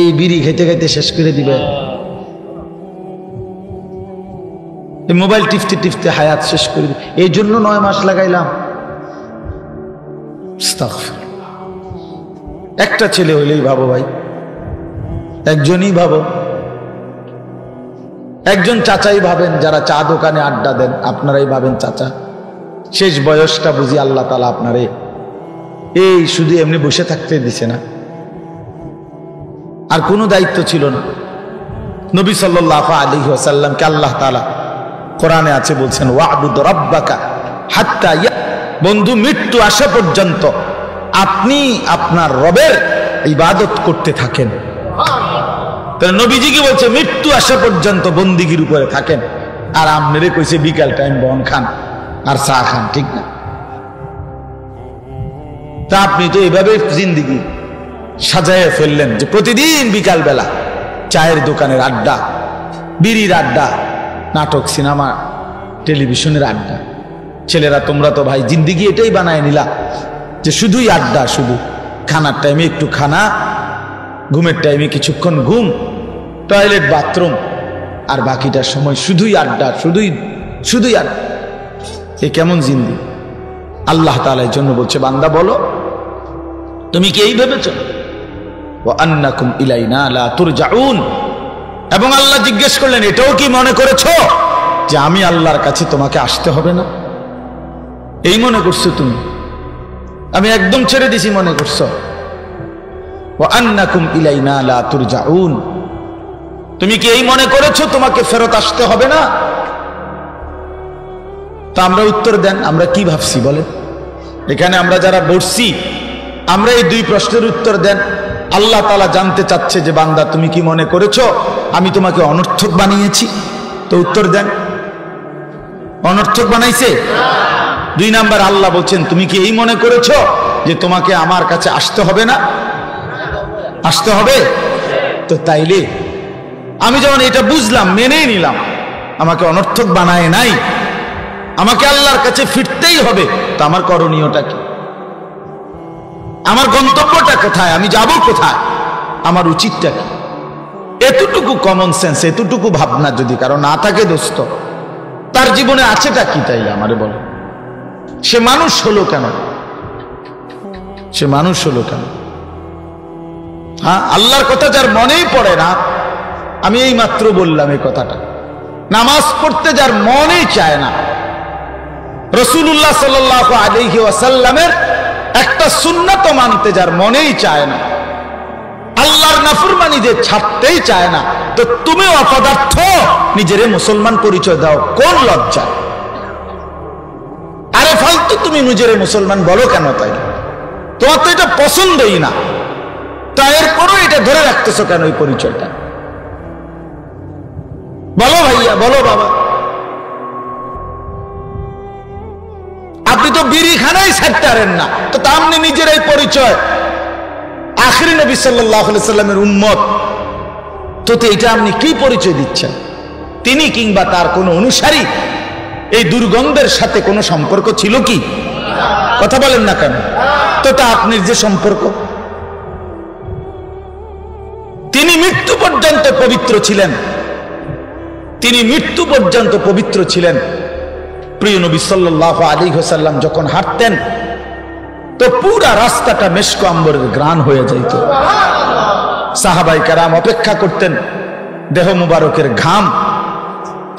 এই বিড়ি খেতে খেতে শেষ করে দিবে, এই মোবাইল টিপতে টিপতে হায়াত শেষ করে দিবে। এই জন্য 9 মাস লাগাইলাম। একটা ছেলে হইলেই ভাবো ভাই, একজনই ভাবো। একজন চাচাই ভাবেন, যারা চা দোকানে আড্ডা দেন আপনারাই ভাবেন চাচা। শেষ বয়সটা বুঝি আল্লাহ তাআলা আপনারে এই শুধু এমনি বসে থাকতে দিছে না, আর কোনো দায়িত্ব ছিল না। নবী সাল্লাল্লাহু আলাইহি ওয়াসাল্লামকে আল্লাহ তাআলা কোরআনে আছে বলছেন, ওয়া'বুদ রাব্বাকা হাত্তা বন্ধু মৃত্যু আসা পর্যন্ত আপনি আপনার রবের ইবাদত করতে থাকেন। তাহলে নবীজি কি বলছে? মৃত্যু আসা পর্যন্ত বন্দিগির উপরে থাকেন। আর আপনারে কইছে বিকাল টাইম বন খান আর চা খান, ঠিক না? তা আপনি তো এইভাবে জিন্দিগি সাজায় ফেললেন যে প্রতিদিন বিকাল বেলা চায়ের দোকানের আড্ডা, বিড়ির আড্ডা, নাটক, সিনেমা, টেলিভিশনের আড্ডা। ছেলেরা তোমরা তো ভাই জিন্দিগি এটাই বানায় নিলা যে শুধুই আড্ডা, শুধু খানার টাইমে একটু খানা, ঘুমের টাইমে কিছুক্ষণ ঘুম, টয়লেট, বাথরুম, আর বাকিটার সময় শুধুই আড্ডা, শুধুই আড্ডা। এ কেমন জিন্দি? আল্লাহ তাআলা এর জন্য বলছে, বান্দা বলো তুমি কি এই ভেবেছ? ওয়া আন্নাকুম ইলাইনা লা তুরজাউন। এবং আল্লাহ জিজ্ঞেস করলেন, এটাও কি মনে করেছো যে আমি আল্লাহর কাছে তোমাকে আসতে হবে না? এই মনে করছো তুমি? আমি একদম ছেড়ে দিছি মনে করছো? ওয়া আন্নাকুম ইলাইনা লা তুরজাউন। তুমি কি এই মনে করেছো তোমাকে ফেরত আসতে হবে না? তা আমরা উত্তর দেন, আমরা কি ভাবছি বলেন? এখানে আমরা যারা বসছি আমরা এই 2 প্রশ্নের উত্তর দেন। আল্লাহ তাআলা জানতে চাচ্ছে যে বান্দা তুমি কি মনে করেছো আমি তোমাকে অনর্থক বানিয়েছি? তো উত্তর দেন, অনর্থক বানাইছে? 2 নাম্বার আল্লাহ বলছেন তুমি কি এই মনে করেছো যে তোমাকে আমার কাছে আসতে হবে না? আসতে হবে। তো তাইলে আমি যখন এটা বুঝলাম, মেনেই নিলাম, আমাকে অনর্থক বানায় নাই, আমাকে আল্লাহর কাছে ফিরতেই হবে, তো আমার করণীয়টা কি? আমার গন্তব্যটা কোথায়? আমি যাব কোথায়? আমার উচিতটা কি? এতটুকু কমন সেন্স, এতটুকু ভাবনা যদি কারো না থাকে দোস্ত, তার জীবনে আছেটা কি? তাই আমারে বলে, সে মানুষ হলো কেন? সে মানুষ হলো কেন? হ্যাঁ, আল্লাহর কথা যার মনেই পড়ে না, আমি এই মাত্র বললাম এই কথাটা, নামাজ পড়তে যার মনেই চায় না, রাসূলুল্লাহ সাল্লাল্লাহু আলাইহি ওয়াসাল্লামের একটা সুন্নাত মানতে যার মনেই চায় না, আল্লাহর নাফরমানি যে ছাড়তেই চায় না, তো তুমি অপদার্থ নিজেরে মুসলমান পরিচয় দাও কোন লজ্জা? আরে ফালতু তুমি নিজেরে মুসলমান বলো কেন? তাই তোমার তো এটা পছন্দই না, তা এরপরও এটা ধরে রাখতেছো কেন এই পরিচয়টা? বলো ভাইয়া, বলো বাবা। আপনি তো বিড়ি খানাই ছাড়তে পারেন না, তো আপনি নিজের এই পরিচয় আখিরি নবী সাল্লাল্লাহু আলাইহি সাল্লামের উম্মত, তো এটা আপনি কি পরিচয় দিচ্ছেন? তিনি কিংবা তার কোনো অনুসারী এই দুর্গন্ধের সাথে কোনো সম্পর্ক ছিল কি? কথা বলেন না কেন? তো তা আপনার যে সম্পর্ক, তিনি মৃত্যু পর্যন্ত পবিত্র ছিলেন, তিনি মৃত্যু পর্যন্ত পবিত্র ছিলেন। প্রিয় নবী সাল্লাল্লাহু আলাইহি ওয়াসাল্লাম যখন হাঁটতেন তো পুরা রাস্তাটা মেশক আম্বরের ঘ্রাণ হয়ে যাইত। সাহাবায়ে কেরাম অপেক্ষা করতেন দেহ মুবারকের ঘাম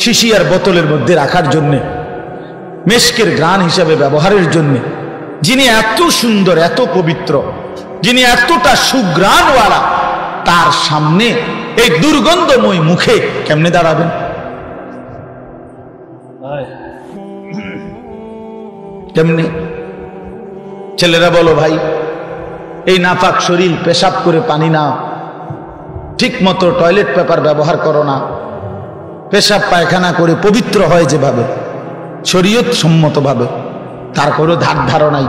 শিশিয়ার বোতলের মধ্যে রাখার জন্য, মেশকের ঘ্রাণ হিসাবে ব্যবহারের জন্য। যিনি এত সুন্দর, এত পবিত্র, যিনি এতটা সুঘ্রাণওয়ালা, তার সামনে এই দুর্গন্ধময় মুখে কেমনে দাঁড়াবেন? কেমনে? ছেলেরা বলো ভাই, এই নাপাক শরীর পেশাব করে পানি না, ঠিক মতো টয়লেট পেপার ব্যবহার করো না, পেশাব পায়খানা করে পবিত্র হয় যেভাবে শরীয়ত সম্মত ভাবে, তার কোনো ধার ধারণাই।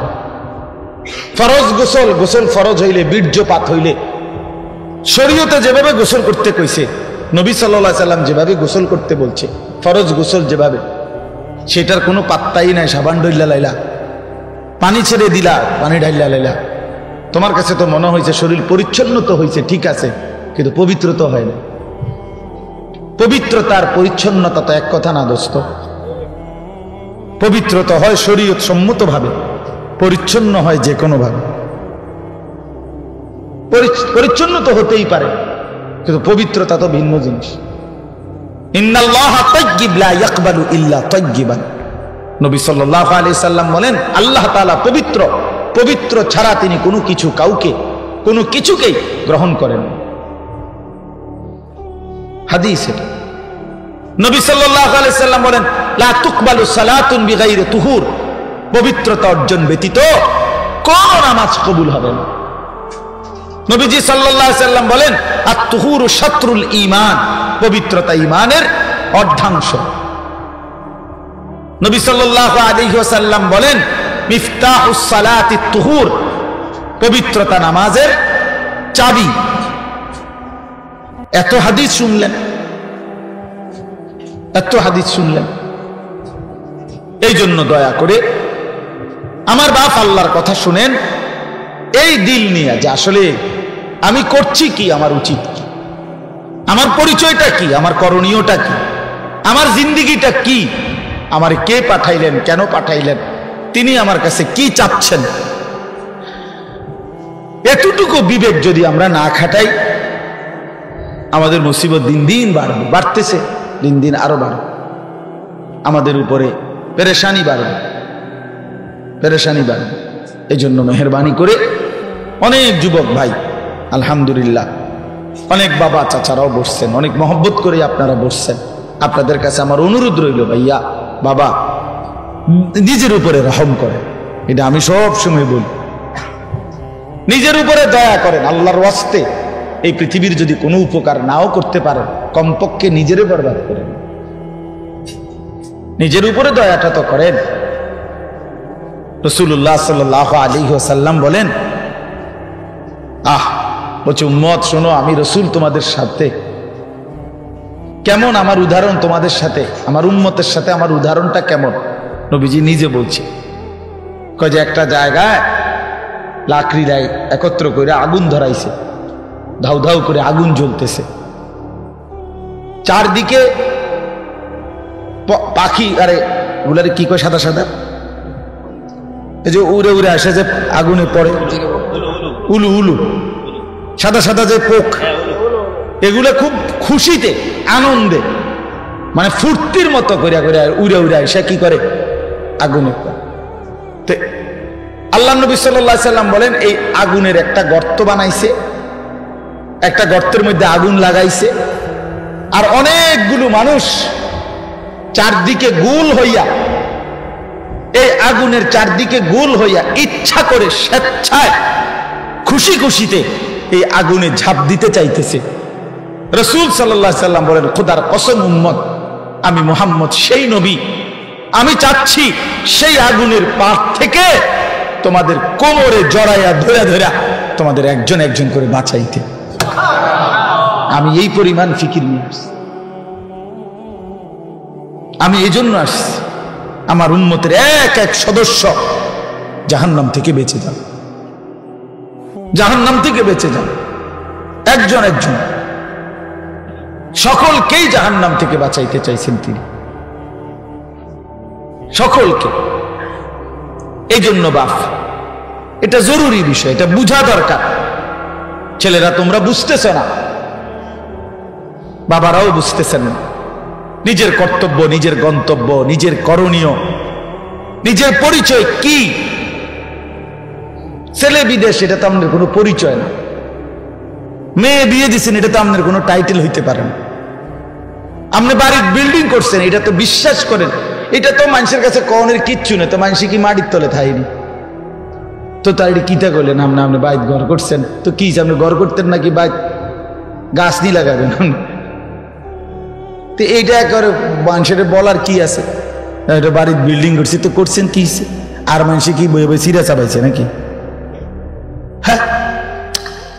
ফরজ গোসল, গোসল ফরজ হইলে, বীর্যপাত হইলে শরীয়তে যেভাবে গোসল করতে কইছে, নবী সাল্লাল্লাহু আলাইহি সাল্লাম যেভাবে গোসল করতে বলছে, ফরজ গোসল যেভাবে, সেটার কোনো পাত্তাই নাই। সাবান ডইলা লাইলা, পানি ছেড়ে দিলা, পানি ঢাইলা লাইলা, তোমার কাছে তো মনে হয়েছে শরীর পরিচ্ছন্ন তো হয়েছে, ঠিক আছে, কিন্তু পবিত্র তো হয় না। পবিত্রতার পরিচ্ছন্নতা তো এক কথা না দোস্ত। পবিত্রতা হয় শরীয়ত সম্মতভাবে, পরিচ্ছন্ন হয় যে কোনো ভাবে। পরিচ্ছন্ন তো হতেই পারে, কিন্তু পবিত্রতা তো ভিন্ন জিনিস। ইন্নাল্লাহা তাইয়্যিব লা ইয়াকবালু ইল্লা তাইয়্যিবান। নবী সাল্লাল্লাহু আলাইহি সাল্লাম বলেন, আল্লাহ তাআলা পবিত্র, পবিত্র ছাড়া তিনি কোনো কিছু কাউকে কোনো কিছুকেই গ্রহণ করেন না। হাদিস এটা। নবী সাল্লাল্লাহু আলাইহি সাল্লাম বলেন, লা তুকবালু সালাতুন বিগাইরি তুহুর। পবিত্রতা অর্জন ব্যতীত কোন নামাজ কবুল হবে না। নবীজি সাল্লাল্লাহু আলাইহি সাল্লাম বলেন, আত-তুহুরু শাতরুল ঈমান। পবিত্রতা ঈমানের অর্ধাংশ। নবী সাল্লাল্লাহু আলাইহি ওয়াসাল্লাম বলেন, মিফতাহুস সালাতি তুহুর। পবিত্রতা নামাজের চাবি। এত হাদিস শুনলেন, এত হাদিস শুনলেন। এই জন্য দয়া করে আমার বাপ আল্লাহর কথা শুনেন এই দিল নিয়ে, যে আসলে আমি করছি কি, আমার উচিত কি, আমার পরিচয়টা কি, আমার করণীয়টা কি, আমার জিন্দিগিটা কি, আমার কে পাঠাইলেন, কেন পাঠাইলেন, তিনি আমার কাছে কি চাচ্ছেন। এতটুকু বিবেক যদি আমরা না খাটাই, আমাদের মুসিবত দিন দিন বাড়বে, বাড়তেছে, দিন দিন আরো বাড়বে। আমাদের উপরে পেরেশানি বাড়বে, পেরেশানি বাড়বে। এই জন্য মেহেরবানি করে অনেক যুবক ভাই, আলহামদুলিল্লাহ, অনেক বাবা চাচারাও বসছেন, অনেক মহব্বত করে আপনারা বসছেন। আপনাদের কাছে আমার অনুরোধ রইল, ভাইয়া বাবা, নিজের উপরে রহম করেন। এটা আমি সব সময় বলি, নিজের উপরে দয়া করেন। আল্লাহর ওয়াস্তে এই পৃথিবীর যদি কোনো উপকার নাও করতে পারেন, কমপক্ষে নিজেরে বরবাদ করেন, নিজের উপরে দয়াটা তো করেন। রাসূলুল্লাহ সাল্লাল্লাহু আলাইহি ওয়াসাল্লাম বলেন, বলছে উম্মত শোনো, আমি রসুল তোমাদের সাথে কেমন, আমার উদাহরণ তোমাদের সাথে, আমার উম্মতের সাথে আমার উদাহরণটা কেমন। নবীজি নিজে বলছে, কয় যে একটা জায়গায় লাকড়িরাই একত্র করে আগুন ধরাইছে, ধাউ ধাউ করে আগুন জ্বলতেছে, চারদিকে পাখি, আরে ওগুলারে কি কয়, সাদা সাদা, এই যে উড়ে উড়ে আসে যে আগুনে পড়ে, উলু উলু, সাদা সাদা যে পোক, এগুলো খুব খুশিতে আনন্দে, মানে ফুর্তির মতো করে উড়ে উড়ে আসে কি করে, আগুনে পড়ে। তো আল্লাহ নবী সাল্লাল্লাহু আলাইহি সাল্লাম বলেন, এই আগুনের একটা গর্ত বানাইছে, একটা গর্তের মধ্যে আগুন লাগাইছে, আর অনেকগুলো মানুষ চারদিকে গোল হইয়া, এই আগুনের চারদিকে গোল হইয়া ইচ্ছা করে স্বেচ্ছায় খুশি খুশিতে এই আগুনে ঝাঁপ দিতে চাইতেছে। রাসূল সাল্লাল্লাহু আলাইহি সাল্লাম বলেন, খোদার কসম উম্মত, আমি মুহাম্মদ সেই নবী, আমি চাচ্ছি সেই আগুনের পার থেকে তোমাদের কোমরে জড়াইয়া ধরে ধরে তোমাদের একজন একজন করে বাঁচাইতে। আমি এই পরিমাণ ফিকির নিয়ে আসছি, আমি এই জন্য আসছি আমার উম্মতের এক এক সদস্য জাহান্নাম থেকে বেঁচে যান, জাহান্নাম থেকে বেঁচে যান, একজন একজন সকলকেই জাহান্নাম থেকে বাঁচাইতে চাইছেন তিনি, সকলকে। এই জন্য বাপ, এটা জরুরি বিষয়, এটা বুঝা দরকার। ছেলেরা তোমরা বুঝতেছ না, বাবারাও বুঝতেছেন না। নিজের কর্তব্য, নিজের গন্তব্য, নিজের করণীয়, নিজের পরিচয় কি। ছেলে বিদেশ, এটা তো আমাদের কোনো পরিচয় না। মেয়ে বিয়ে দিচ্ছেন, এটা তো আমাদের কোনো টাইটেল হইতে পারে না। আপনি বাড়ির বিল্ডিং করছেন, এটা তো বিশ্বাস করেন, এটা তো মানুষের কাছে কনের কিচ্ছু না। তো মানুষ কি মাটির তলে থাইনি, তো তার এটা কিতা করলেন, আপনি বাইক ঘর করছেন, তো কি আপনি ঘর করতেন নাকি বাইক গাছ নিয়ে লাগাবেন? তো এইটা করে মানুষের বলার কি আছে, এটা বাড়ির বিল্ডিং করছি তো করছেন কি, আর মানুষ কি বই বই সিরা চাবাইছে নাকি? হ্যাঁ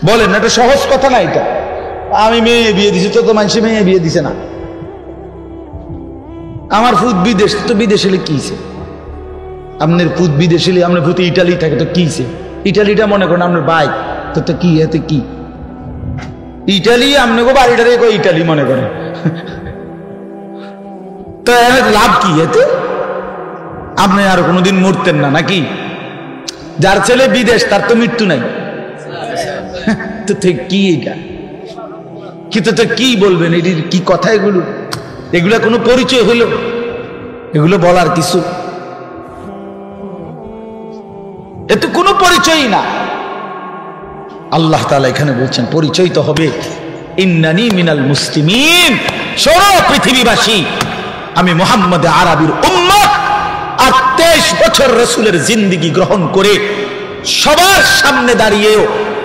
বলেন না, এটা সহজ কথা না। এটা আমি মেয়ে বিয়ে দিছি, তো মানুষ মেয়ে বিয়ে দিছে না। আমার ফুট বিদেশ, তো বিদেশ হলে কিছে, আপনার ফুট বিদেশ হলে আপনার ফুটে ইটালি থাকে, তো কিছে, ইটালিটা মনে করেন আপনার বাইক, তো কি এতে কি? ইটালি আপনাকে বাড়িটারে ইটালি মনে করে, তো লাভ কি এতে? আপনি আর কোনোদিন মরতেন না নাকি? যার ছেলে বিদেশ তার তো মৃত্যু নাই, তো কি এটা কিন্তু তো কি বলবেন? এটির কি কথা? এগুলো এগুলো কোনো পরিচয় হলো? এগুলো বলার কিছু? এ তো কোনো পরিচয়ই না। আল্লাহ তাআলা এখানে বলছেন পরিচয় তো হবে ইন্নানি মিনাল মুসলিমিন। সারা পৃথিবীবাসী আমি মুহাম্মদ আরবির উম্মত, আর 23 বছর রাসূলের জিন্দেগি গ্রহণ করে সবার সামনে দাঁড়িয়েও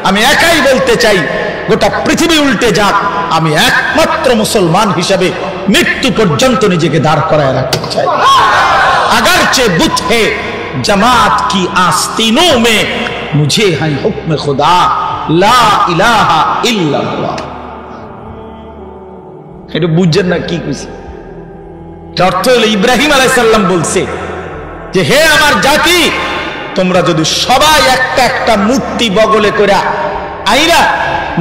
আমি একাই বলতে চাই, গোটা পৃথিবী উল্টে যাক, আমি একমাত্র মুসলমান হিসাবে মৃত্যু পর্যন্ত নিজেকে দাঁড় করায় রাখতে চাই। अगरचे बुत है जमात की आस्तीनों में, मुझे है हुक्म खुदा ला इलाहा इल्लल्लाह। এটা বুঝছেন না কি কইছে? অর্থ হলো ইব্রাহিম আলাইহিস সালাম বলছে যে হে আমার জাতি, তোমরা যদি সবাই একটা একটা মূর্তি বগলে করে আইরা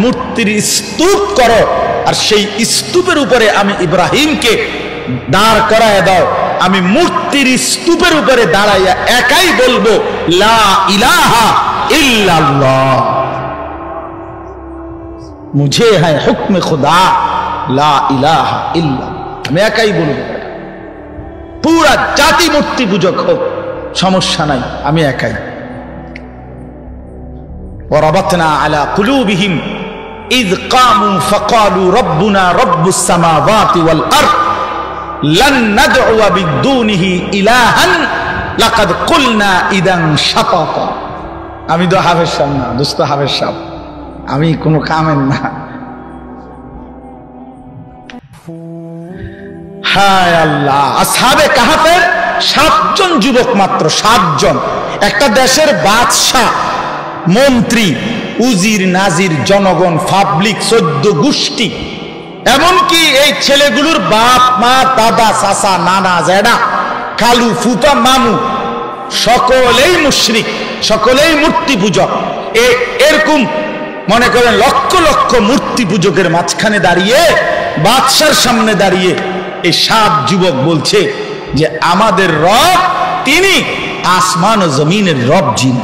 মূর্তির স্তূপ করো, আর সেই স্তূপের উপরে আমি ইব্রাহিমকে দাঁড় করায় দাও, আমি মূর্তির স্তূপের উপরে দাঁড়াইয়া একাই বলবো লা ইলাহা ইল্লাল্লাহ, মুঝে হ্যায় হুকমে খুদা লা ইলাহা ইল্লাল্লাহ। আমি একাই বলবো, পুরা জাতি মূর্তি পূজক হোক, সমস্যা নাই, আমি একাই। ওয়ারাবাতনা আলা কুলুবিহিম ইয কামু ফাকালু রব্বুনা রব্বুস সামাওয়াতি ওয়াল আরদ লান নাদউ বিদুনিহি ইলাহান লাকাদ কুলনা ইদান শাতাতা। আমি তো হাফেজ সাহেব না, দোস্ত হাফেজ সাহেব, আমি কোনো কামের না। হায় আল্লাহ, আসহাবে কাহাফের 7 জন যুবক, মাত্র 7 জন। একটা দেশের বাদশাহ, মন্ত্রী, উজির, নাজির, জনগণ, পাবলিক, 14 গোষ্ঠী, এমনকি এই ছেলেগুলোর বাপ মা, দাদা, চাচা, নানা, জেঠা, খালু, ফুফা, মামু, সকলেই মুশরিক, সকলেই মূর্তি পূজক। এরকম মনে করেন লক্ষ লক্ষ মূর্তি পূজকের মাঝখানে দাঁড়িয়ে, বাদশার সামনে দাঁড়িয়ে এই 7 যুবক বলছে যে আমাদের রব তিনি আসমান ও জমিনের রব, যিনি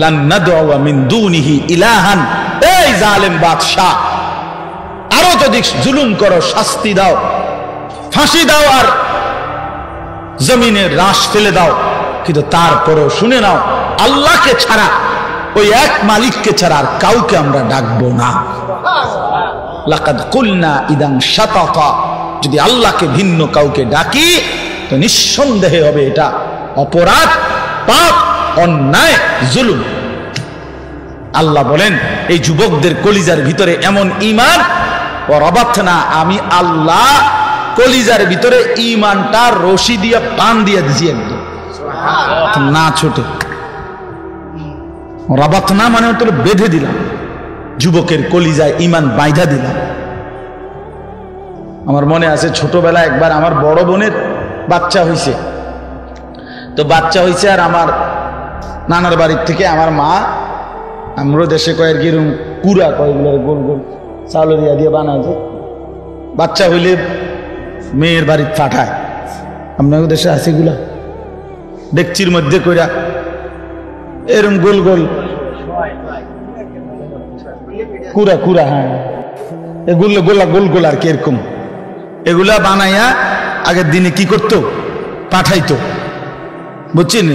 লান নাদউ মিন দুনিহি ইলাহান। এই জালেম বাদশা, আরো যদি জুলুম করো শাস্তি দাও, ফাঁসি দাও, আর জমিনে রাশ ফেলে দাও, কিন্তু তারপরেও শুনে নাও, আল্লাহকে ছাড়া, ওই এক মালিককে ছাড়া আর কাউকে আমরা ডাকবো না। লাকাদ কুলনা ইদান শাতাতা, যদি আল্লাহকে ভিন্ন কাউকে ডাকি তো নিঃসন্দেহে হবে এটা অপরাধ, পাপ, অন্যায়, জুলুম। আল্লাহ বলেন এই যুবকদের কলিজার ভিতরে এমন ঈমান, ওয়ারাবাতনা, আমি আল্লাহ কলিজার ভিতরে ঈমানটা রশি দিয়ে বান দিয়ে দিয়েছি, একদম না ছোটে। রাবাতনা মানে হতো বেঁধে দিলাম, যুবকের কলিজায় ঈমান বাইধা দিলাম। আমার মনে আছে ছোটবেলা একবার আমার বড় বোনের বাচ্চা হইছে, তো বাচ্চা হইছে, আর আমার নানার বাড়ির থেকে আমার মা, আমরা দেশে কয়েক এরকম কুড়া কয়েকগুলো গোল গোল চাউল দিয়া দিয়ে বানাছে, বাচ্চা হইলে মেয়ের বাড়ির পাঠায়। আপনাদের দেশে আছে এগুলা, ডেকচির মধ্যে কইরা এরকম গোল গোল কুড়া কুড়া, হ্যাঁ এগুলো গোলা গোল গোল আর কি, এরকম এগুলা বানাইয়া আগের দিনে কি করতো, পাঠাইতো, বুঝছেন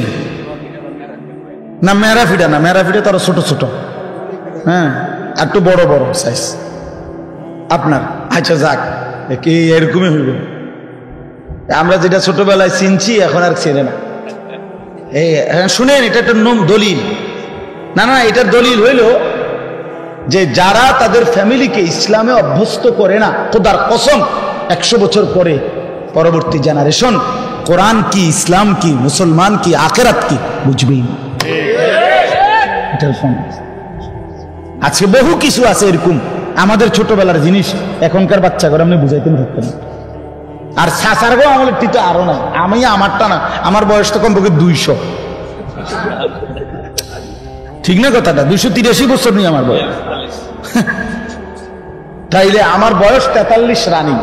না? মেরাফিডা না, মেরাফিডা তারা ছোট ছোট, হ্যাঁ একটু বড় বড় সাইজ আপনার। আচ্ছা যাক, কি এরকমই হইব। আমরা যেটা ছোটবেলায় চিনছি এখন আর চেনে না। এই শুনেন, এটা একটা দলিল না, না এটার দলিল হইল যে যারা তাদের ফ্যামিলিকে ইসলামে অভ্যস্ত করে না, খোদার কসম 100 বছর পরে পরবর্তী জেনারেশন কোরআন কি, ইসলাম কি, মুসলমান কি, আখিরাত কি বুঝবেই না। আজকে বহু কিছু আছে এরকম আমাদের ছোটবেলার জিনিস এখনকার বাচ্চা করে আপনি বুঝাইতে পারতেন। আর সাসার গো আমলের টিতে আরো না, আমি আমারটা না, আমার বয়স তো কমপক্ষে 200। ঠিক না কথাটা? 283 বছর নিয়ে আমার বয়স। তাইলে আমার বয়স 43 রানিং,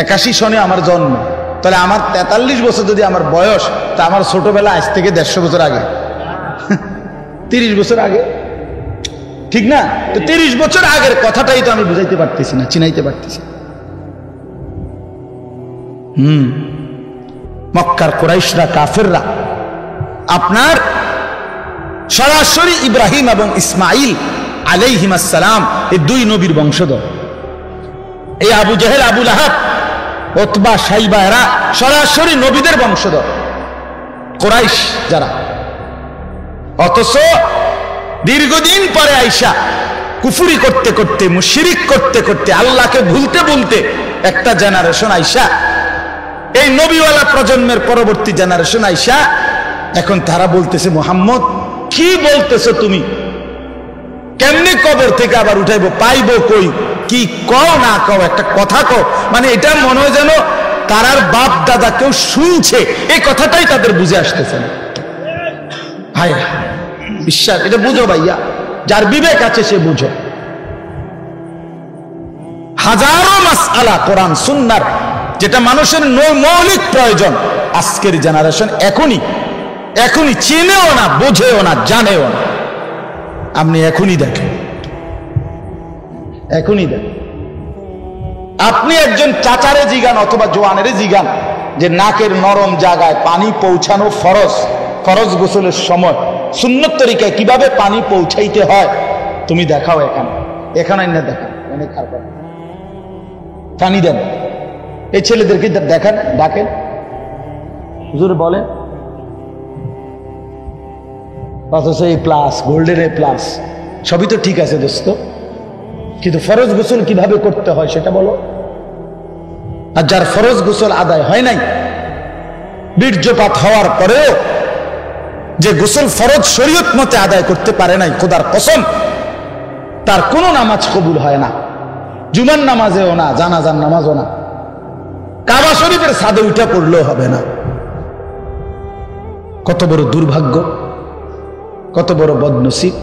81 সনে আমার জন্ম। তাহলে আমার 43 বছর যদি আমার বয়স, তা আমার ছোটবেলা আজ থেকে 150 বছর আগে, 30 বছর আগে, ঠিক না? তো 30 বছর আগের কথাটাই তো আমি বুঝাইতে পারতেছি না, চিনাইতে পারতেছি। মক্কার কুরাইশরা, কাফেররা আপনার সরাসরি ইব্রাহিম এবং ইসমাইল আলাইহিমাস সালাম এই দুই নবীর বংশধর। এই আবু জেহেল, আবু লাহাব, উতবা, শাইবা এরা সরাসরি নবীদের বংশধর, কুরাইশ যারা। অথচ দীর্ঘদিন পরে আইসা কুফরি করতে করতে, মুশরিক করতে করতে, আল্লাহকে ভুলতে ভুলতে একটা জেনারেশন আইসা, এই নবীওয়ালা প্রজন্মের পরবর্তী জেনারেশন আইসা এখন তারা বলতেছে, মুহাম্মদ কি বলতেছো তুমি? কেমনে কবর থেকে আবার উঠাইবো? পাইবো কই? কি কও না কও, একটা কথা কও। মানে এটা মনে হয় যেন তারার বাপ দাদা কেউ শুনছে, এই কথাটাই তাদের বুঝে আসতেছে না। হায় বিশ্বাস, এটা বুঝো ভাইয়া, যার বিবেক আছে সে বুঝো। হাজারো মাসআলা কোরআন সুন্নাহর যেটা মানুষের মৌলিক প্রয়োজন, আজকের জেনারেশন এখনই চিনেও না, বোঝেও না, জানেও না। আপনি এখনই দেখেন, আপনি একজন চাচারে জিগান অথবা জোয়ানের জিগান যে নাকের নরম জায়গায় পানি পৌঁছানো ফরজ গোসলের সময় সুন্নত তরিকায় কিভাবে পানি পৌঁছাইতে হয়, তুমি দেখাও। এখানে না দেখান, অনেক আর পানি দেন। এই ছেলেদেরকে দেখান, ডাকেন, হুজুর বলেন। অথচ এই প্লাস, গোল্ডেন এ প্লাস, সবই তো ঠিক আছে দোস্ত, কিন্তু ফরজ গোসল কিভাবে করতে হয় সেটা বলো। আর যার ফরজ গোসল আদায় হয় নাই, বীর্যপাত হওয়ার পরেও যে গোসল ফরজ শরীয়ত মতে আদায় করতে পারে নাই, খোদার কসম তার কোনো নামাজ কবুল হয় না। জুমার নামাজেও না, জানাজার নামাজও না, কাবা শরীফের ছাদে উঠে পড়লেও হবে না। কত বড় দুর্ভাগ্য, কত বড় বদনসিব।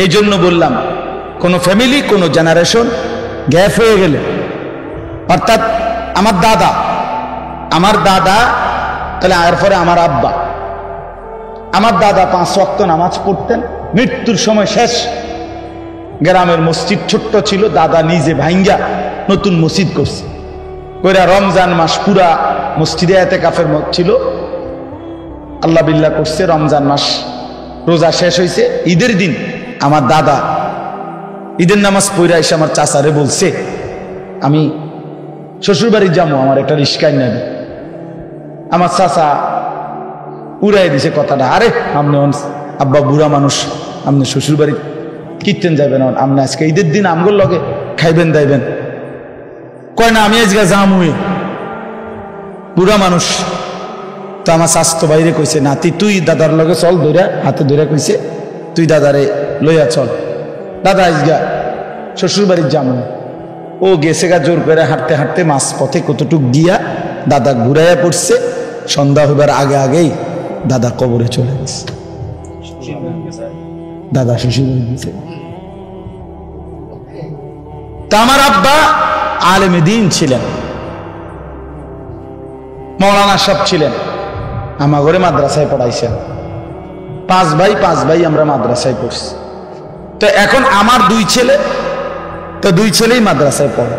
এই জন্য বললাম, কোন ফ্যামিলি, কোন জেনারেশন গ্যাপ হয়ে গেলে, অর্থাৎ আমার দাদা, তাহলে এরপরে আমার আব্বা, আমার দাদা 5 ওয়াক্ত নামাজ পড়তেন, মৃত্যুর সময় শেষ গ্রামের মসজিদ ছোট্ট ছিল, দাদা নিজে ভাঙ্গা নতুন মসজিদ করছে, কইরা রমজান মাস পুরা মসজিদে এতেকাফের ছিল, আল্লাহ বিল্লাহ করছে। রমজান মাস রোজা শেষ হয়েছে, ঈদের দিন আমার দাদা ঈদের নামাজ পড়া এসে আমার চাচারে বলছে, আমি শ্বশুর বাড়ি যাবো, আমার একটা রিস্কায় নেবে। আমার চাচা উড়াই দিছে কথাটা, আরে আপনি আব্বা বুড়া মানুষ, আপনি শ্বশুর বাড়ি কীর্তেন যাবেন, আপনি আজকে ঈদের দিন আমগোর লগে খাইবেন দাইবেন। কয় না, আমি আজকে যামুই, বুড়া মানুষ। তো আমার স্বাস্থ্য বাইরে কইছে, নাতি তুই দাদার লগে চল, ধরে হাতে ধরে কইছে, তুই দাদারে লইয়া চল, দাদা আজগা শ্বশুর বাড়ির যামু। ও গেছে গা জোর করে হাঁটতে হাঁটতে, মাছ পথে কতটুক গিয়া দাদা ঘুরাইয়া পড়ছে। সন্ধ্যা হইবার আগে আগেই দাদা কবরে চলে গেছে, দাদা শ্বশুর বাড়ি গেছে। তা আমার আব্বা আলেমে দ্বীন ছিলেন, মৌলানা সাহেব ছিলেন, আমার ঘরে মাদ্রাসায় পড়াইছেন। 5 ভাই আমরা মাদ্রাসায় পড়ছি। তো এখন আমার 2 ছেলে, তো 2 ছেলেই মাদ্রাসায় পড়ে।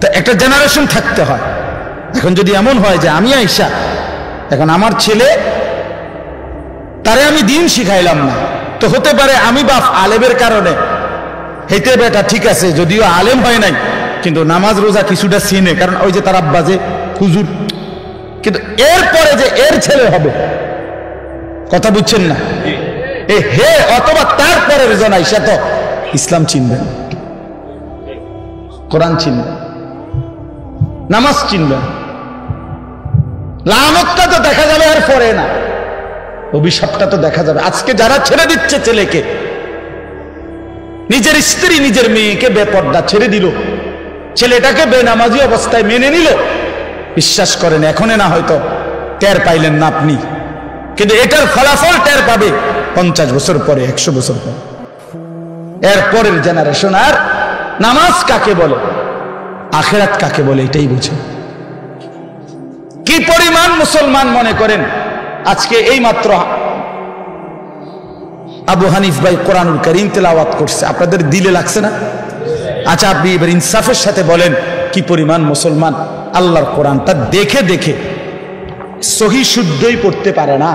তো একটা জেনারেশন থাকতে হয়। এখন যদি এমন হয় যে আমি আইসা এখন আমার ছেলে, তারে আমি দিন শিখাইলাম না, তো হতে পারে আমি বাপ আলেমের কারণে হেতে বেটা ঠিক আছে, যদিও আলেম হয় নাই, কিন্তু নামাজ রোজা কিছুটা চিনে, কারণ ওই যে তার আব্বা যে হুজুর। কিন্তু এরপরে যে এর ছেলে হবে, কথা বুঝছেন না, হে অথবা তারপরের জন আইসা তো ইসলাম চিনবেন, কোরআন চিনবেন, নামাজ চিনবেন। লানতটা তো দেখা যাবে আর পরে না, অভিশাপটা তো দেখা যাবে। আজকে যারা ছেড়ে দিচ্ছে ছেলেকে, নিজের স্ত্রী নিজের মেয়েকে বেপর্দা ছেড়ে দিল, ছেলেটাকে বেনামাজি অবস্থায় মেনে নিল, বিশ্বাস করেন এখনে না হয়তো টের পাইলেন না আপনি, কিন্তু এটার ফলাফল টের পাবে 50 বছর পরে, 100 বছর পরে। এর পরের জেনারেশন আর নামাজ কাকে বলে, আখিরাত কাকে বলে এটাই বুঝে। কি পরিমাণ মুসলমান মনে করেন আজকে এই মাত্র আবু হানিফ ভাই কোরআনুল কারীম তেলাওয়াত করছে, আপনাদের দিলে লাগছে না? আচ্ছা আপনি এবার ইনসাফের সাথে বলেন কি পরিমাণ মুসলমান আল্লাহর কোরআনটা দেখে দেখে সহি শুদ্ধই পড়তে পারে না?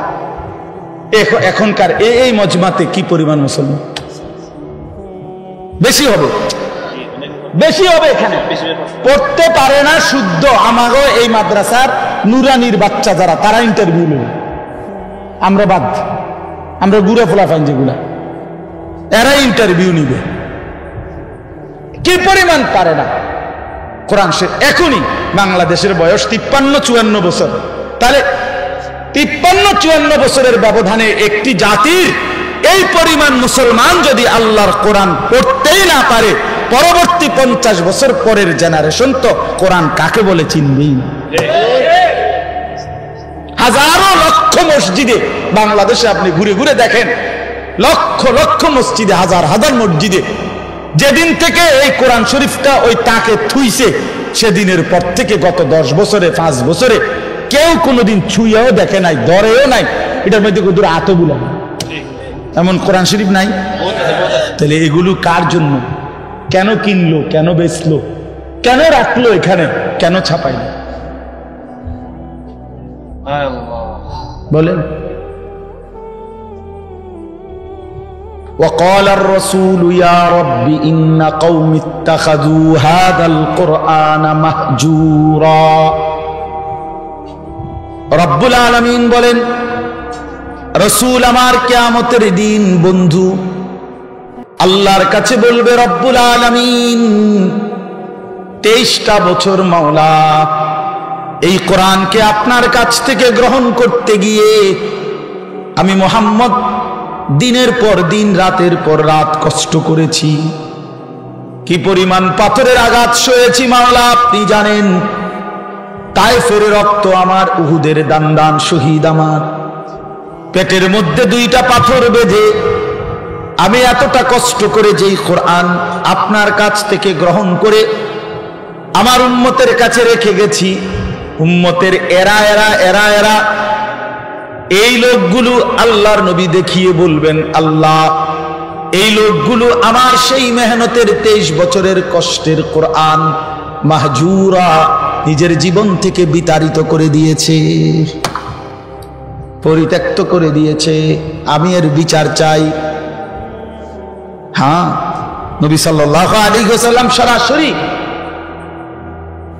এখনকার এই মজমাতে কি পরিমাণ মুসলমান? বেশি হবে, বেশি হবে। এখানে পড়তে পারে না শুদ্ধ। আমারও এই মাদ্রাসার নুরানির বাচ্চা যারা, তারা ইন্টারভিউ নেবে, আমরা বাদ, আমরা গুড়া ফোলা ফাইন যেগুলা, এরা ইন্টারভিউ নিবে। কি পরিমাণ পারে না কোরআন সে। এখনই বাংলাদেশের বয়স 53-54 বছর, তাহলে 53-54 বছরের ব্যবধানে একটি জাতির এই পরিমাণ মুসলমান যদি আল্লাহর কোরআন পড়তেই না পারে, পরবর্তী 50 বছর পরের জেনারেশন তো কোরআন কাকে বলে চিনবেই না। হাজারো লক্ষ মসজিদে বাংলাদেশে আপনি ঘুরে ঘুরে দেখেন, লক্ষ লক্ষ মসজিদে, হাজার হাজার মসজিদে যেদিন থেকে এই কোরআন শরীফটা ওই তাকে থুইছে, সেদিনের পর থেকে গত 10 বছরে 5 বছরে কেউ কোনোদিন ছুঁয়েও দেখে নাই, ধরেও নাই। এটার মধ্যে কত আতো বুলা এমন কোরআন শরীফ নাই। তাহলে এগুলো কার জন্য? কেন কিনলো, কেন বেচলো, কেন রাখলো এখানে, কেন ছাপাইলো বলেন? وقال الرسول يا رب إن قوم اتخذوا هذا القرآن مهجورا। রব্বুল আলামিন বলেন, রসুল আমার কিয়ামতের দিন বন্ধু আল্লাহর কাছে বলবে, রব্বুল আলামিন 23টা বছর মাওলা এই কোরআনকে আপনার কাছ থেকে গ্রহণ করতে গিয়ে আমি মুহাম্মদ দিনের পর দিন, রাতের পর রাত কষ্ট করেছি। কি পরিমাণ পাথরের আঘাত সয়েছি মাওলা আপনি জানেন। তায়েফের রক্ত আমার, উহুদের দান দান শহীদ আমার, পেটের মধ্যে 2টা পাথর বেঁধে আমি এতটা কষ্ট করে যেই কোরআন আপনার কাছ থেকে গ্রহণ করে আমার উম্মতের কাছে রেখে গেছি, উম্মতের এরা এরা এরা এরা এই লোকগুলো আল্লাহর নবী দেখিয়ে বলবেন, আল্লাহ এই লোকগুলো আমার সেই মেহনতের 23 বছরের কষ্টের কোরআন মাহজুরা নিজের জীবন থেকে বিতাড়িত করে দিয়েছে, পরিত্যক্ত করে দিয়েছে। আমি এর বিচার চাই। হ্যাঁ, নবী সাল্লাল্লাহু আলাইহি ওয়াসাল্লাম সরাসরি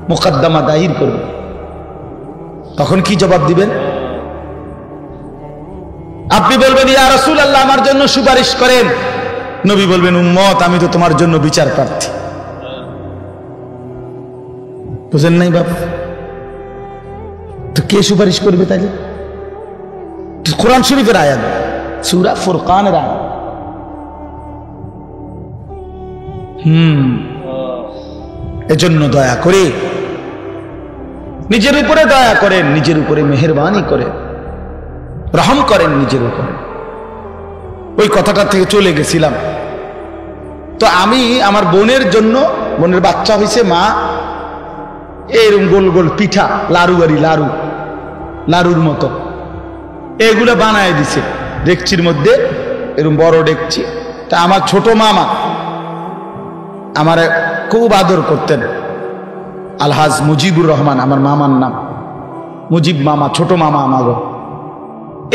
মুকদ্দমা দায়ের করবে। তখন কি জবাব দিবেন? আপনি বলবেন, ইয়া রাসূলুল্লাহ আমার জন্য সুপারিশ করেন। নবী বলবেন, উম্মত আমি তো তোমার জন্য বিচার প্রার্থী। বুঝেন নাই বাপ? তো কে সুপারিশ করবে তাহলে? কোরআন শরীফের আয়াত, সূরা ফুরকানের আয়াত। এজন্য দয়া করে নিজের উপরে দয়া করেন, নিজের উপরে মেহেরবানি করেন, রহম করেন নিজের উপরে। ওই কথাটা থেকে চলে গেছিলাম। তো আমি আমার বোনের জন্য, বোনের বাচ্চা হয়েছে, মা এরকম গোল গোল পিঠা, লাড়ু আরি লাড়ু, লাড়ুর মতো এগুলো বানায় দিছে ডেকচির মধ্যে, এরকম বড় ডেকচি। তা আমার ছোট মামা আমার খুব আদর করতেন, আলহাজ মুজিবুর রহমান আমার মামার নাম, মুজিব মামা, ছোট মামা আমাগো।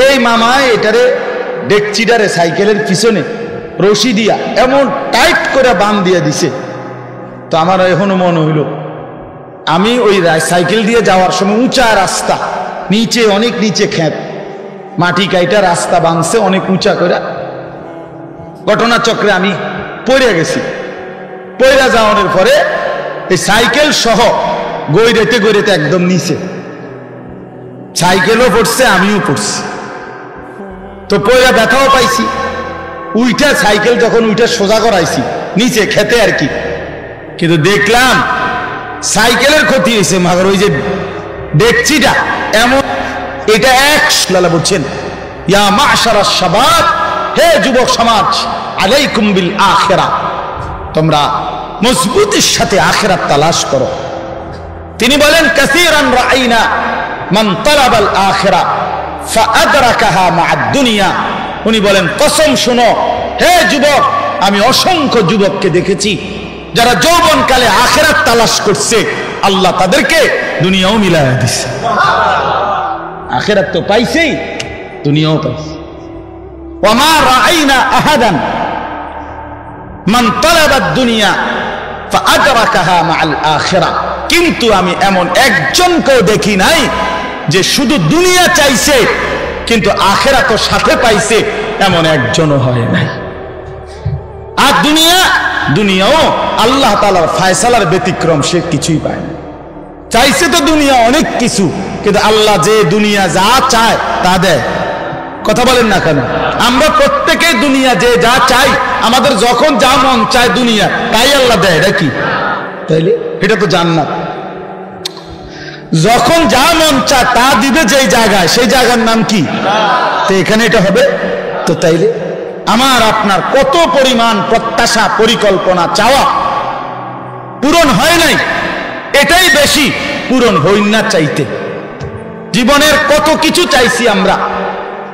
এই মামা এটারে ডেকচিটারে সাইকেলের পিছনে রশি দিয়া এমন টাইট করে বান দিয়ে দিছে। তো আমার এখনো মনে হইল আমি ওই সাইকেল দিয়ে যাওয়ার সময় উঁচা রাস্তা, নিচে অনেক নিচে ক্ষেত, মাটি কাইটা রাস্তা বানছে অনেক উঁচা করে। ঘটনাচক্রে আমি পড়ে গেছি। পড়ে যাওয়ার পরে এই সাইকেল সহ গইরেতে গইরেতে একদম নিচে, সাইকেলও পড়ছে আমিও পড়ছি। তো পয়লা ব্যথাও পাইছি। উইটা সাইকেল যখন উইটা সোজা করাইছি নিচে খেতে আর কি, কিন্তু দেখলাম সাইকেলের ক্ষতি হয়েছে, মাগর ওই যে ডেকচিটা এমন এটা এক আল্লাহ বলছেন ইয়া মাশারাশ শাবাব, হে যুবক সমাজ, আলাইকুম বিল আখিরাহ, তোমরা মজবুতির সাথে আখিরাত তালাশ করো। তিনি বলেন কাসীরান রাআইনা মান তালাবাল আখিরাহ ফাআদরাকাহা মা'আদ দুনিয়া। উনি বলেন কসম শুনো হে যুবক, আমি অসংখ্য যুবককে দেখেছি যারা যৌবনকালে আখিরাত তালাশ করছে, আল্লাহ তাদেরকে দুনিয়াও মিলায়া দিছে। আখিরাত তো পাইছেই, দুনিয়াও পাইছে। ওয়া মা রাআইনা আহাদান মান তালাবাদ দুনিয়া ফাআদরাকাহা মা'আল আখিরাহ। কিন্তু আমি এমন একজনকেও দেখি নাই যে শুধু দুনিয়া চাইছে কিন্তু আখিরাতও সাথে পাইছে, এমন একজনও হয় নাই। আর দুনিয়াও আল্লাহ তাআলার ফয়সালার ব্যতিক্রম, সে কিছুই পায় না। চাইছে তো দুনিয়া অনেক কিছু, কিন্তু আল্লাহ যে দুনিয়া যা চায় তা দেয়। কথা বলেন না কেন? আমরা প্রত্যেকে দুনিয়া যে যা চাই, আমাদের যখন যা মন চায় দুনিয়া তাই আল্লাহ দেয়, এটা কি? তাইলে এটা তো জান্নাত। যখন যা মন চায় তা দিবে যেই জায়গায়, সেই জায়গার নাম কি? তো এখানে এটা হবে। তো তাইলে আমার আপনার কত পরিমাণ প্রত্যাশা, পরিকল্পনা, চাওয়া পূরণ হয় নাই, এটাই বেশি পূরণ হই না চাইতে। জীবনের কত কিছু চাইছি আমরা,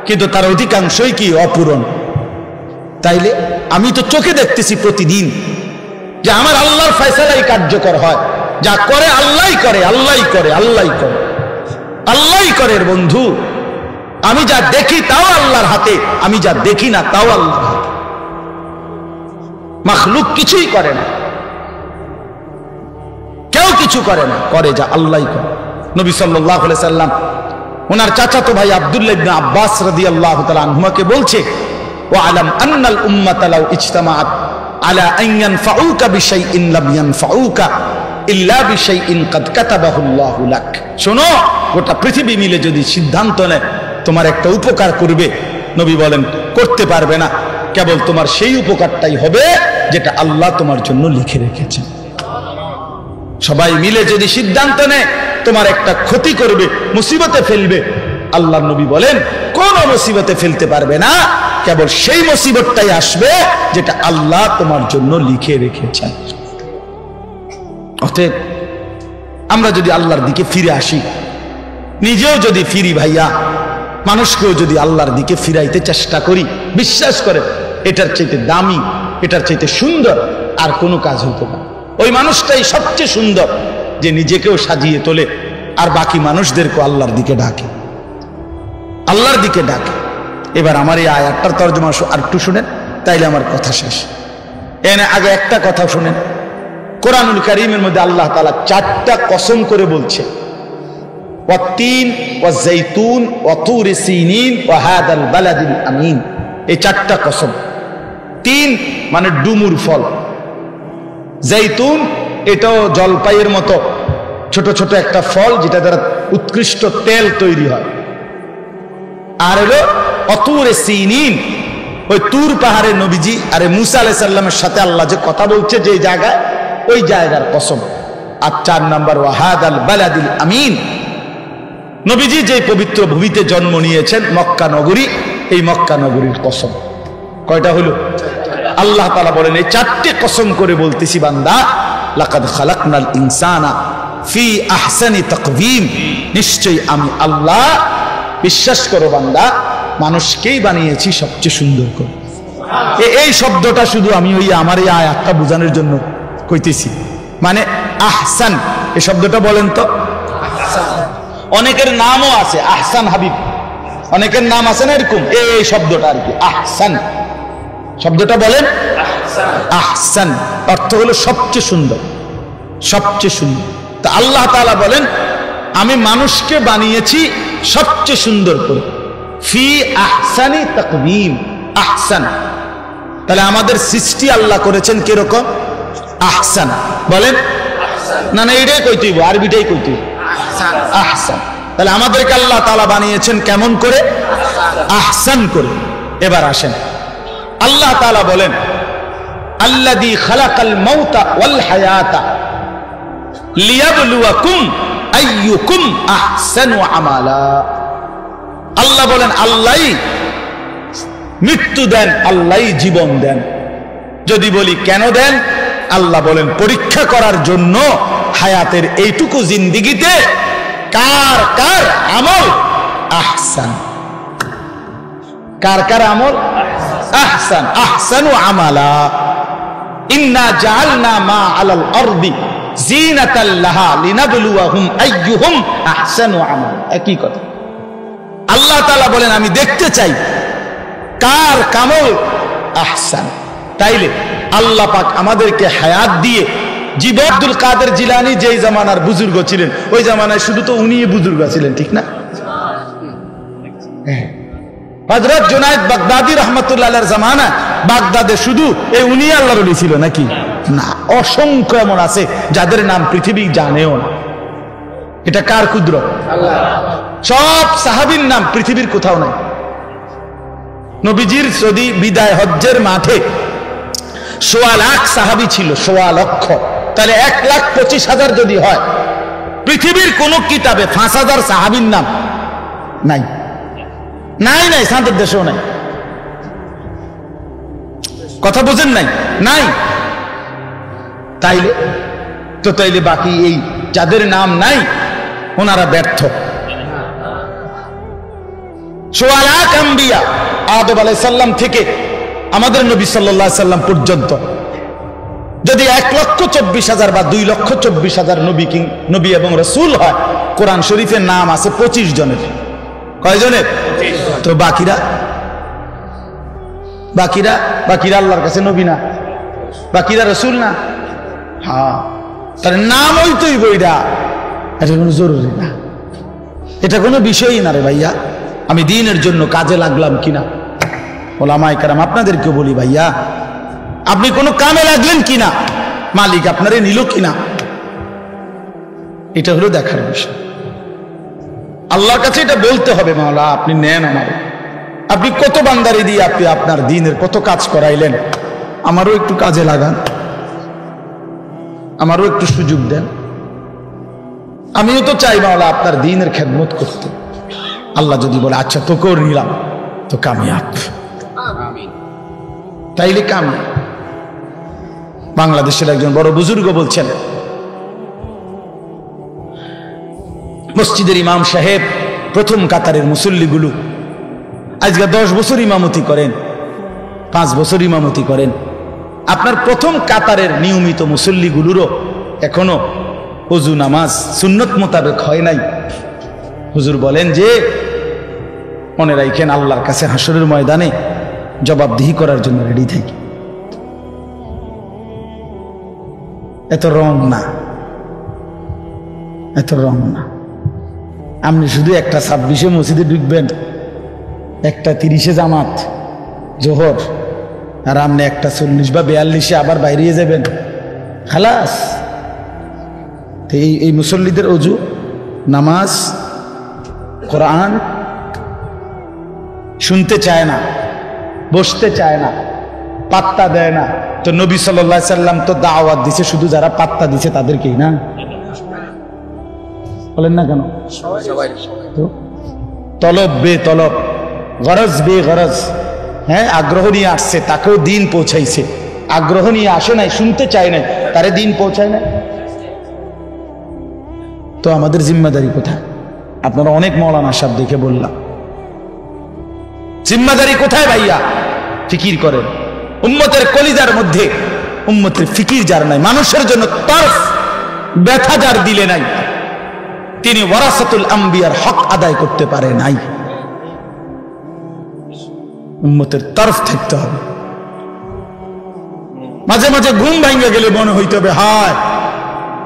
কিন্তু তার অধিকাংশই কি? অপূরণ। তাইলে আমি তো চোখে দেখতেছি প্রতিদিন যে আমার আল্লাহর ফয়সালাই কার্যকর হয়, যা করে আল্লাহই করে, আল্লাহই করে, আল্লাহই করে, আল্লাহই করে। বন্ধু, আমি যা দেখি তাও আল্লাহর হাতে, আমি যা দেখি না তাও আল্লাহর হাতে। মাখলুক কিছুই করে না, কেউ কিছু করে না, করে যা আল্লাহই করে। নবী সাল্লাল্লাহু আলাইহি সাল্লাম ওনার চাচাতো ভাই আব্দুল্লাহ ইবনে আব্বাস রাদিয়াল্লাহু তাআলা আনহুমাকে বলছে, ওয়া আলাম আন্নাল উম্মাতা লাউ ইজতামাআত আলা আন ইয়ানফাউকা বিশাইইন লাম ইয়ানফাউকা ইল্লা বিশাইইন কাদ কাতাবাহু আল্লাহু লাক। শোনো, গোটা পৃথিবী মিলে যদি সিদ্ধান্ত নেয় তোমার একটা উপকার করবে, নবী বলেন করতে পারবে না, কেবল তোমার সেই উপকারটাই হবে যেটা আল্লাহ তোমার জন্য লিখে রেখেছেন। সবাই মিলে যদি সিদ্ধান্ত নেয় তোমার একটা ক্ষতি করবে, মুসিবতে ফেলবে, আল্লাহর নবী বলেন কোন মুসিবতে ফেলতে পারবে না, কেবল সেই মুসিবতটাই আসবে যেটা আল্লাহ তোমার জন্য লিখে রেখেছেন। অতএব আমরা যদি আল্লাহর দিকে ফিরে আসি, নিজেও যদি ফিরি ভাইয়া, মানুষকেও যদি আল্লাহর দিকে ফিরাইতে চেষ্টা করি, বিশ্বাস করে এটার চাইতে দামি, এটার চাইতে সুন্দর আর কোনো কাজ হইতে পারে। ওই মানুষটাই সবচেয়ে সুন্দর যে নিজেকেও সাজিয়ে তোলে আর বাকি মানুষদেরকে আল্লাহর দিকে ডাকে, আল্লাহর দিকে ডাকে। এবার আমার এই আয়াতটার তরজমা আর একটু শুনেন, তাইলে আমার কথা শেষ। এনে আগে একটা কথা শুনেন, কোরআনুল কারীমের মধ্যে আল্লাহ তাআলা 4টা কসম করে বলছে, ওয়াত্তিন ওয়াজাইতুন ওয়াতুর সিনিন ওয়া হাদাল বালাদিল আমিন। এই 4টা কসম। 3 মানে ডুমুর ফল, জাইতুন এটাও জলপাইয়ের মতো ছোট ছোট একটা ফল, যেটা দ্বারা উৎকৃষ্ট তেল তৈরি হয়। আর হলো অতুর সিনিন, ওই তুর পাহাড়ে নবীজি আরে মুসা আলাইহিস সালামের সাথে আল্লাহ যে কথা বলছে যে জায়গায়, ওই জায়গার কসম। আর 4 নাম্বার ওয়াহাদাল বালাদিল আমিন, নবীজি যে পবিত্র ভূমিতে জন্ম নিয়েছেন মক্কা নগরী, এই মক্কা নগরীর কসম। কয়টা হলো? আল্লাহ তাআলা বলেন এই 4টে কসম করে বলতেছি বান্দা, লাকাদ খালাকনাল ইনসানা ফি আহসানি তাকওয়িম, নিশ্চয়ই আমি আল্লাহ, বিশ্বাস করো বান্দা, মানুষকেই বানিয়েছি সবচেয়ে সুন্দর করে। এই শব্দটা শুধু আমি ওই আমার এই আয়াতটা বোঝানোর জন্য কইতেছি। মানে আহসান, এই শব্দটা বলেন তো। অনেকের নামও আছে আহসান হাবিব, অনেকের নাম আছে না এরকম, এই শব্দটা আর কি আহসান শব্দটা বলেন। আহসান অর্থ হলো সবচেয়ে সুন্দর, সবচেয়ে সুন্দর। তা আল্লাহ তাআলা বলেন আমি মানুষকে বানিয়েছি সবচেয়ে সুন্দর করে, ফি আহসানি তাকওয়িম। আহসান, তাহলে আমাদের সৃষ্টি আল্লাহ করেছেন কিরকম? আহসান। বলেন না, না এটাই কইতে হইব, আরবিটাই কইতে হইব, আহসান। তাহলে আমাদেরকে আল্লাহ তাআলা বানিয়েছেন কেমন করে? আহসান করে। এবার আসেন, আল্লাহ তাআলা বলেন আল্লাযী খালাকাল মাউতা ওয়াল হায়াতা লিয়াবলুয়াকুম আইয়ুকুম আহসানু আমালা। আল্লাহ বলেন আল্লাহই মৃত্যু দেন, আল্লাহই জীবন দেন। যদি বলি কেন দেন, আল্লাহ বলেন পরীক্ষা করার জন্য হায়াতের এইটুকু জিন্দেগিতে কার কার আমল আহসান, কার কার আমল আহসান, আহসানু আমালা। ইন্না জাআলনা মা আলাল আরদি জিনাতাল লাহা লিনাবলুয়াহুম আইয়ুহুম আহসানু আমালা। একই কথা। আল্লাহ তাআলা বলেন আমি দেখতে চাই কার কামল আহসান। তাইলে আল্লাহ পাক আমাদেরকে হায়াত দিয়ে জীবন। আব্দুল কাদের জিলানী যেই জামানার বুজুর্গ ছিলেন, ওই জামানায় শুধু তো উনি বুজুর্গ ছিলেন, ঠিক না? হযরত জুনায়েদ বাগদাদি রাহমাতুল্লাহ আলাইহির জামানা বাগদাদে শুধু এই উনি আল্লাহর ওলি ছিল নাকি? না, অসংখ্য এমন আছে যাদের নাম পৃথিবী জানেও না। এটা কার কুদরত? আল্লাহ। সব সাহাবীর নাম পৃথিবীর কোথাও নাই। নবীজির যদি বিদায় হজ্জের মাঠে ১৬ লাখ সাহাবী ছিল, ১৬ লক্ষ, তাহলে ১,২৫,০০০ যদি হয়, পৃথিবীর কোন কিতাবে ৫,০০০ সাহাবীর নাম নাই, নাই নাই, সাদের দেশেও নাই। কথা বুঝেন নাই? নাই। তাইলে বাকি এই যাদের নাম নাই ওনারা ব্যর্থ। ১৬ লাখ আম্বিয়া আদম আলাইহিস সালাম থেকে আমাদের নবী সাল্লাল্লাহু আলাইহি সাল্লাম পর্যন্ত যদি ১,২৪,০০০ বা ২,২৪,০০০ নবী এবং রাসূল হয়, কোরআন শরীফের নাম আছে ২৫ জনের। কয়জনের? তো বাকিরা আল্লাহর কাছে নবী না, বাকিরা রাসূল না। হ্যাঁ, তার নাম হইতই বইরা, এটা কোনো জরুরি না, এটা কোনো বিষয়ই না রে ভাইয়া। আমি দ্বীনের জন্য কাজে লাগলাম কিনা, ওলামায়ে কেরাম আপনাদেরকে বলি ভাইয়া, আপনি কোনো কামে লাগলেন কিনা, মালিক আপনারে নিল কিনা, এটা হলো দেখার বিষয়। আল্লাহর কাছে এটা বলতে হবে, মাওলা আপনি নেন আমার, আপনি কত বান্দারি দিয়ে আপনি আপনার দ্বীনের কত কাজ করাইলেন, আমারও একটু কাজে লাগান, আমারও একটু সুযোগ দেন। আমিও তো চাই মাওলা আপনার দ্বীনের খেদমত করতে। আল্লাহ যদি বলে আচ্ছা তোকেও নিলাম, তো কামিয়াব, তাইলে কামিয়াব। বাংলাদেশের একজন বড় বুজুর্গ বলছেন, মসজিদের ইমাম সাহেব প্রথম কাতারের মুসল্লিগুলো আজকে 10 বছর ইমামতি করেন, 5 বছর ইমামতি করেন, আপনার প্রথম কাতারের নিয়মিত মুসল্লিগুলোরও এখনো ওযু নামাজ সুন্নত মোতাবেক হয় নাই। হুজুর বলেন যে মনে রাখেন আল্লাহর কাছে হাসরের ময়দানে জবাবদিহি করার জন্য রেডি থাকি। এত রং না, এত রং না। আপনি শুধু একটা 26-এ মসজিদে ঢুকবেন, একটা 30-এ জামাত জোহর, আর আপনি একটা 40 বা 42-এ আবার বাইরে যাবেন, খালাস। তো এই মুসল্লিদের ওযু নামাজ কোরআন শুনতে চায় না, বসতে চায় না, পাত্তা দেয় না। তো নবী সাল্লাল্লাহু আলাইহি সাল্লাম তো দাওয়াত দিছে শুধু যারা পাত্তা দিছে তাদেরকেই না, বলেন না কেন? তো তলব বে তলব, গরজ বে গরজ, হ্যাঁ, আগ্রহ নিয়ে আসছে তাকেও দিন পৌঁছাইছে, আগ্রহ নিয়ে আসে নাই, শুনতে চায় নাই, তারে দিন পৌঁছায় না। তো আমাদের জিম্মাদারি কোথায়? আপনারা অনেক মৌলানা সাহেব দেখে বললাম, জিম্মাদারি কোথায় ভাইয়া? ফিকির করেন। উম্মতের কলিজার মধ্যে উম্মতের ফিকির যার নাই, মানুষের জন্য তরফ ব্যথা যার দিলে নাই, তিনি ওয়ারাসাতুল আম্বিয়ার হক আদায় করতে পারে নাই। উম্মতের তরফ থাকতে হবে। মাঝে মাঝে ঘুম ভাঙে গেলে মনে হইতে হবে, হায়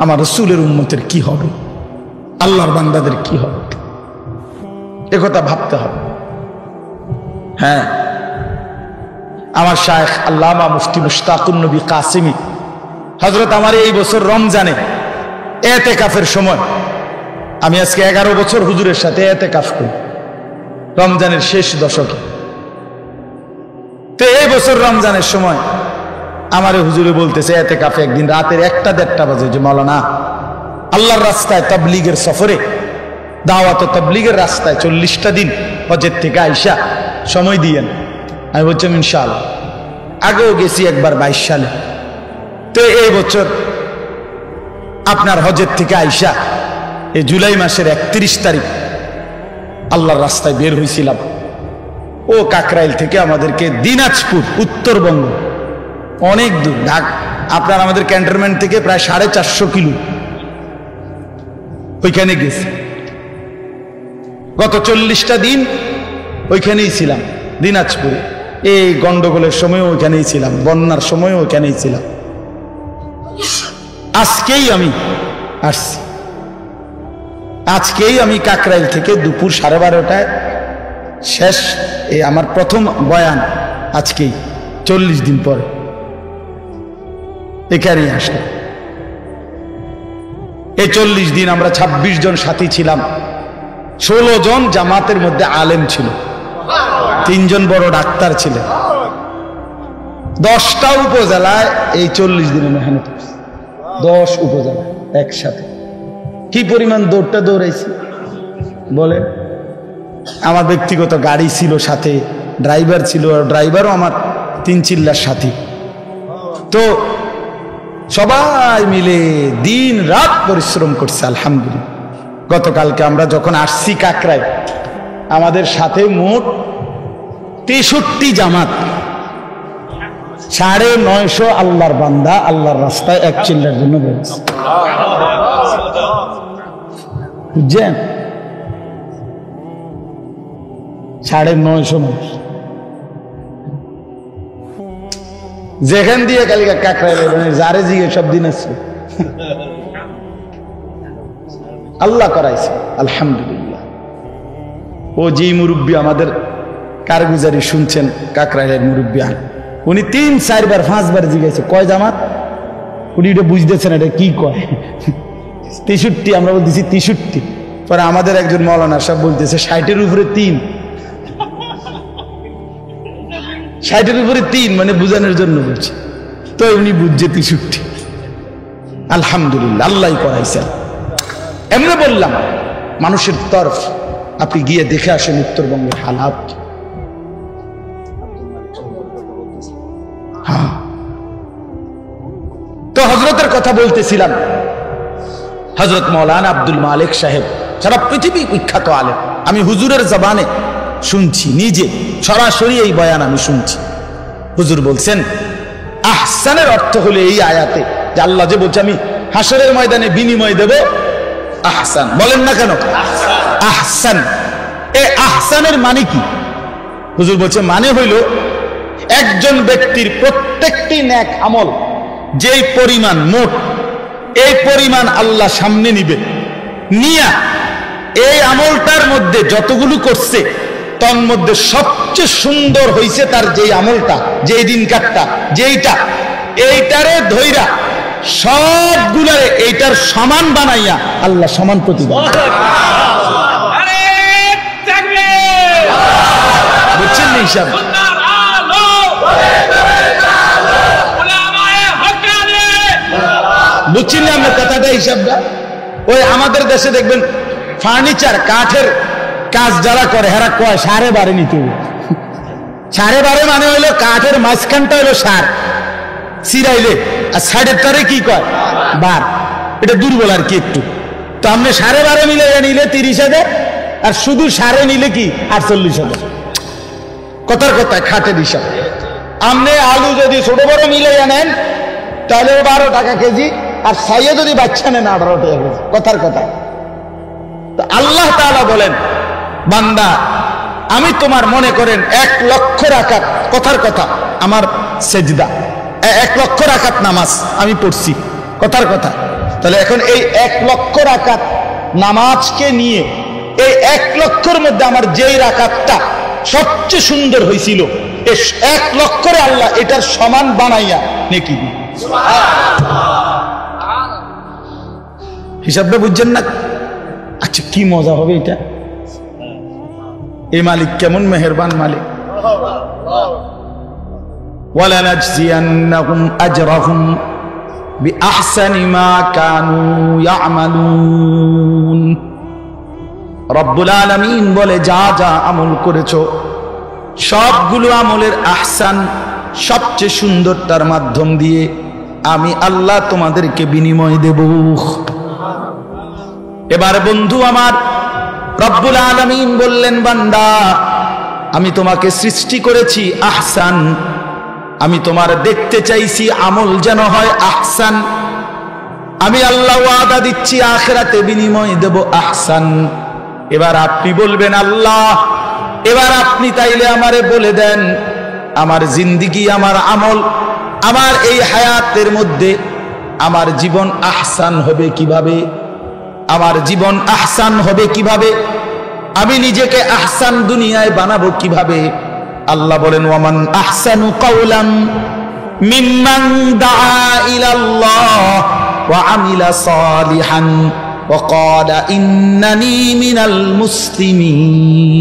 আমার রাসূলের উম্মতের কি হবে, আল্লাহর বান্দাদের কি হবে, একথা ভাবতে হবে। হ্যাঁ, আমার শায়েখ আল্লামা মুফতি মুশতাকুন নবী কাসিমি হযরত আমার এই বছর রমজানে ইতিকাফের সময়, আমি আজকে 11 বছর হুজুরের সাথে ইতিকাফ করি, রমজানের শেষ দশকে। তো এই বছর রমজানের সময় আমার হুজুরে বলতেছে ইতিকাফে একদিন রাতের 1টা 1:30 বাজে যে মাওলানা আল্লাহর রাস্তায় তাবলীগের সফরে দাওয়াত ও তাবলীগের রাস্তায় 40টা দিন হজের থেকে আইসা সময় দিয়েন। আমি বলছিলাম ইনশাআল্লাহ। আগেও গেছি একবার 22 সালে। তো এই বছর আপনার হজের থেকে আইসা এই জুলাই মাসের 31 তারিখ আল্লাহর রাস্তায় বের হয়েছিলাম। ও কাকরাইল থেকে আমাদেরকে দিনাজপুর, উত্তরবঙ্গ, অনেক দূর, আপনার আমাদের ক্যান্টনমেন্ট থেকে প্রায় 450 কিলো ওইখানে গেছি। গত 40টা দিন ওইখানেই ছিলাম দিনাজপুরে। এই গন্ডগোলের সময় ওইখানেই ছিলাম, বন্যার সময় ওইখানেই ছিলাম। আজকেই আমি আসছি, আজকেই আমি কাকরাইল থেকে দুপুর 12:30টায় শেষ এই আমার প্রথম বয়ান, আজকেই 40 দিন পরে এখানেই আসলাম। এই 40 দিন আমরা 26 জন সাথী ছিলাম। 16 জন জামাতের মধ্যে আলেম ছিল, 3 জন বড় ডাক্তার ছিলেন। 10টা উপজেলায় এই 40 দিনে মেহনত করছি। 10 উপজেলা একসাথে। কি পরিমাণ দৌড়াইছি বলে। আমার ব্যক্তিগত গাড়ি ছিল সাথে, ড্রাইভার ছিল, ড্রাইভারও আমার 3 চিল্লার সাথী। তো সবাই মিলে দিন রাত পরিশ্রম করছে আলহামদুলিল্লাহ। গতকালকে আমরা যখন আসছি কাকরাইল, আমাদের সাথে মোট 63 জামাত, 950 আল্লাহর বান্দা আল্লাহর রাস্তায় এক চিল্লার জন্য বেরোচ্ছে। বুঝছেন? 950 মানুষ যেখান দিয়ে কালিকা কাকরাইল যারে জিগে সব দিন আছে আল্লাহ করাইছে আলহামদুলিল্লাহ। ও যে মুরব্বী আমাদের কারগুজারি শুনছেন, কাকরাইলের মুরব্বী, উনি 3, 4 বার 5 বার জিজ্ঞাসা কয় জামাত, উনি এটা বুঝতেছেন এটা কি কয়। 63, আমরা বলতেছি 63। পরে আমাদের একজন মৌলানা সাহেব বলতেছে 60-এর উপরে 3, 60-এর উপরে 3 মানে বুঝানোর জন্য বলছে। তো উনি বুঝছে 63। আলহামদুলিল্লাহ, আল্লাহ করাইছেন। এমনি বললাম মানুষের তরফ, আপনি গিয়ে দেখে আসেন উত্তরবঙ্গের হালাত। হ্যাঁ, তো হযরতের কথা বলতেছিলাম। হযরত মাওলানা আব্দুল মালিক সাহেব সারা পৃথিবী বিখ্যাত আলেম। আমি হুজুরের জবানে শুনছি, নিজে সরাসরি এই বয়ান আমি শুনছি। হুজুর বলছেন আহসানের অর্থ হলো এই আয়াতে যে আল্লাহ যে বলছে আমি হাসরের ময়দানে বিনিময় দেব আহসান। বলেন না কেন আহসান? এই আহসানের মানে কি? হুজুর বলছে মানে হইল একজন ব্যক্তির প্রত্যেকটি নেক আমল যেই পরিমাণ মোট, এই পরিমাণ আল্লাহ সামনে নিবে, নিয়া এই আমলটার মধ্যে যতগুলো করছে তার মধ্যে সবচেয়ে সুন্দর হইছে তার যেই আমলটা, যেই দিন কাটটা, যেইটা, এইটারে ধইরা সবগুলারে এইটার সমান বানাইয়া আল্লাহ সমান প্রতিদান। বুঝছেন না হিসাব? বুঝছেন না আমরা কথাটা, হিসাবটা? ওই আমাদের দেশে দেখবেন ফার্নিচার কাঠের কাজ যারা করে হেরা কয় 12.5 নিতে হবে। 12.5 মানে হইলো কাঠের মাঝখানটা হইলো 7 চিরাইলে, আর 4.5 কি কয় 12। এটা দুর্বল আর কি একটু। তো আপনি 12.5 মিলে নিলে 30,000, আর শুধু 7 নিলে কি 48,000। কথার কথা খাটের হিসাব। আপনি আলু যদি ছোট বড় মিলে নেন তাহলে 12 টাকা কেজি, আর সাইয়ে যদি বাচ্চা নেন 18 টাকা কেজি। কথার কথা। তো আল্লাহ তাআলা বলেন বান্দা আমি তোমার মনে করেন 1 লক্ষ রাকাত, কথার কথা আমার সেজদা, 1 লক্ষ রাকাত নামাজ আমি পড়ছি, কথার কথা। তাহলে এখন এই 1 লক্ষ রাকাত নামাজকে নিয়ে এই 1 লক্ষের মধ্যে আমার যেই রাকাতটা সবচেয়ে সুন্দর হয়েছিল, এই 1 লক্ষরে আল্লাহ এটার সমান বানাইয়া নেকি দিবে। হিসাবটা বুঝছেন না? আচ্ছা কি মজা হবে এটা! এই মালিক কেমন মেহেরবান মালিক। ওয়ালানাজজিয়ান্নাহুম আজরাহুম বিআহসানি মা কানু ইয়ামালুন। রব্বুল আলামিন বলে যা যা আমল করেছো সবগুলো আমলের আহসান সবচেয়ে সুন্দরটার মাধ্যম দিয়ে আমি আল্লাহ তোমাদেরকে বিনিময় দেব। এবার বন্ধু আমার, রব্বুল আলামিন বললেন বান্দা আমি তোমাকে সৃষ্টি করেছি আহসান, আমি তোমার দেখতে চাইছি আমল যেন হয় আহসান। আমি আল্লাহ ওয়াদা দিচ্ছি আখিরাতে বিনিময় দেব আহসান। এবার আপনি বলবেন আল্লাহ, এবার আপনি তাইলে আমারে বলে দেন আমার জিন্দেগি, আমার আমল, আমার এই হায়াতের মধ্যে আমার জীবন আহসান হবে কিভাবে, আমার জীবন আহসান হবে কিভাবে, আমি নিজেকে আহসান দুনিয়ায় বানাবো কিভাবে। আল্লাহ বলেন ওয়ামান আহসানু কাওলান মিম্মান দাআ ইলাল্লাহ ওয়া আমিলা সালিহান ওয়া ক্বালা ইন্নানি মিনাল মুসলিমিন।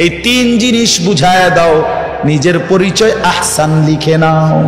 এই তিন জিনিস বুঝায়া দাও, নিজের পরিচয় আহসান লিখে নাও।